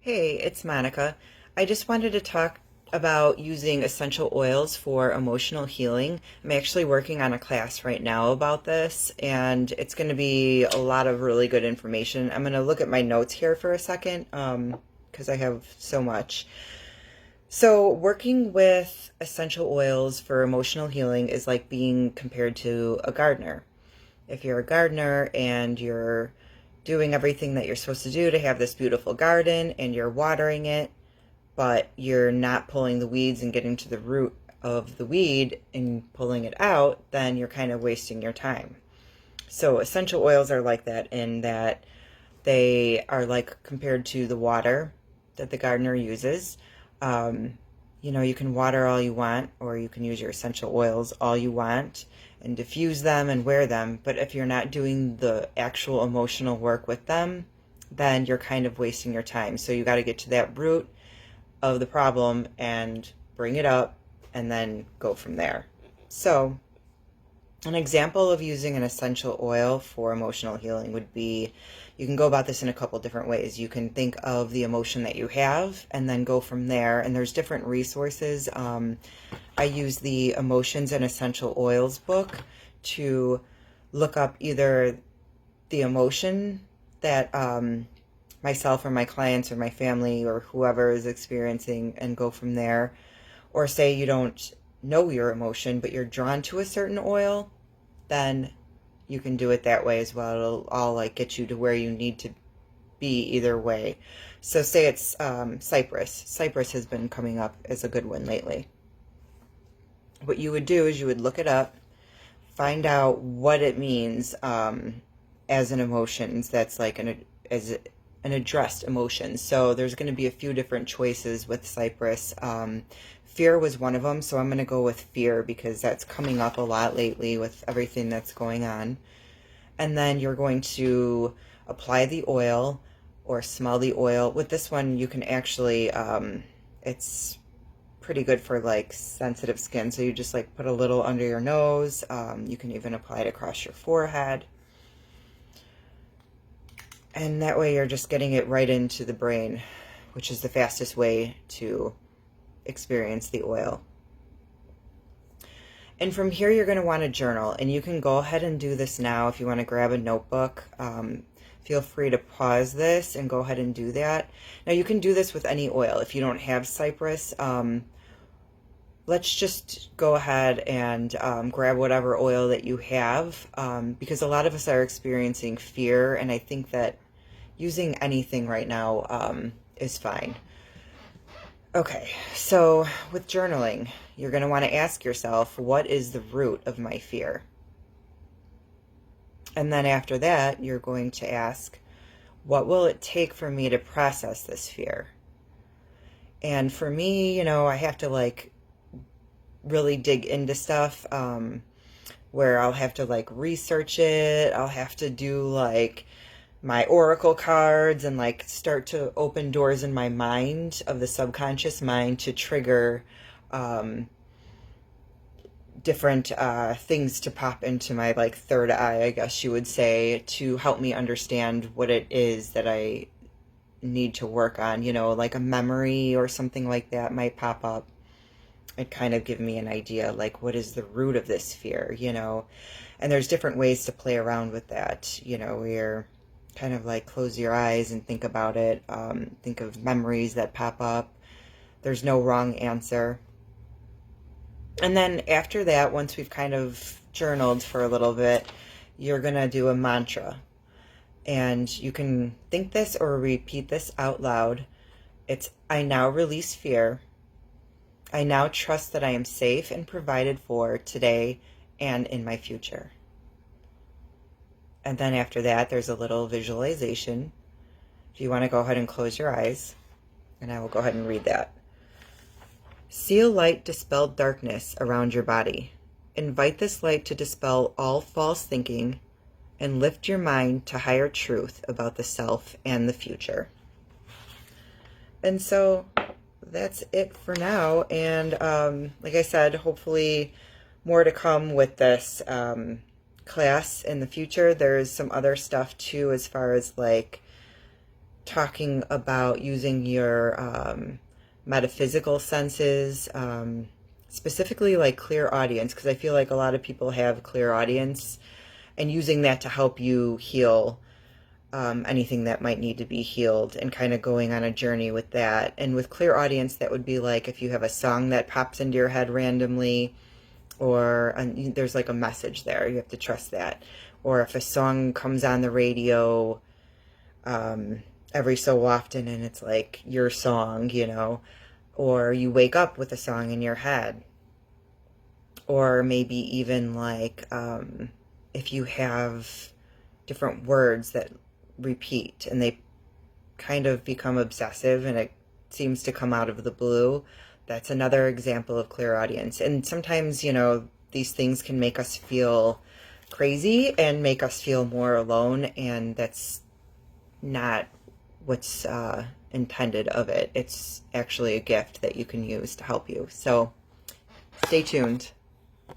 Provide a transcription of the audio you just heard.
Hey, it's Monica. I just wanted to talk about using essential oils for emotional healing. I'm actually working on a class right now about this, and it's going to be a lot of really good information. I'm going to look at my notes here for a second, because I have so much. So, working with essential oils for emotional healing is like being compared to a gardener. If you're a gardener and you're doing everything that you're supposed to do to have this beautiful garden and you're watering it, but you're not pulling the weeds and getting to the root of the weed and pulling it out, then you're kind of wasting your time. So essential oils are like that in that they are like compared to the water that the gardener uses. Um, you can water all you want, or you can use your essential oils all you want and diffuse them and wear them. But if you're not doing the actual emotional work with them, then you're kind of wasting your time. So you got to get to that root of the problem and bring it up and then go from there. So, an example of using an essential oil for emotional healing would be you can go about this in a couple different ways. You can think of the emotion that you have and then go from there. And there's different resources. I use the Emotions and Essential Oils book to look up either the emotion that myself or my clients or my family or whoever is experiencing and go from there. Or say you don't know your emotion, but you're drawn to a certain oil, then you can do it that way as well. It'll all like get you to where you need to be either way. So say it's cypress. Cypress has been coming up as a good one lately. What you would do is you would look it up, find out what it means as an emotion that's like as an addressed emotion. So there's going to be a few different choices with cypress. Fear was one of them, so I'm going to go with fear because that's coming up a lot lately with everything that's going on. And then you're going to apply the oil or smell the oil. With this one, you can actually, it's pretty good for like sensitive skin. So you just like put a little under your nose. You can even apply it across your forehead. And that way you're just getting it right into the brain, which is the fastest way to experience the oil. And from here, you're going to want to journal. And you can go ahead and do this now if you want to grab a notebook. Feel free to pause this and go ahead and do that. Now, you can do this with any oil. If you don't have cypress, let's just go ahead and grab whatever oil that you have, because a lot of us are experiencing fear, and I think that using anything right now is fine. Okay, so with journaling, you're going to want to ask yourself, what is the root of my fear? And then after that, you're going to ask, what will it take for me to process this fear? And for me, I have to like really dig into stuff where I'll have to like research it. I'll have to do like my oracle cards and like start to open doors in my mind of the subconscious mind to trigger different things to pop into my like third eye, I guess you would say, to help me understand what it is that I need to work on. Like a memory or something like that might pop up. It kind of give me an idea, like what is the root of this fear, and there's different ways to play around with that. We're kind of like close your eyes and think about it. Think of memories that pop up. There's no wrong answer. And then after that, once we've kind of journaled for a little bit, you're going to do a mantra. And you can think this or repeat this out loud. It's, I now release fear. I now trust that I am safe and provided for today and in my future. And then after that, there's a little visualization. If you want to go ahead and close your eyes, and I will go ahead and read that. Seal light dispel darkness around your body. Invite this light to dispel all false thinking and lift your mind to higher truth about the self and the future. And so that's it for now. And like I said, hopefully more to come with this class in the future. There's some other stuff too, as far as like talking about using your metaphysical senses, specifically like clairaudience, because I feel like a lot of people have clairaudience, and using that to help you heal anything that might need to be healed, and kind of going on a journey with that. And with clairaudience, that would be like if you have a song that pops into your head randomly, or there's like a message there, you have to trust that. Or if a song comes on the radio every so often and it's like your song, or you wake up with a song in your head, or maybe even like if you have different words that repeat and they kind of become obsessive and it seems to come out of the blue, that's another example of clairaudience. And sometimes, these things can make us feel crazy and make us feel more alone, and that's not what's intended of it. It's actually a gift that you can use to help you. So stay tuned.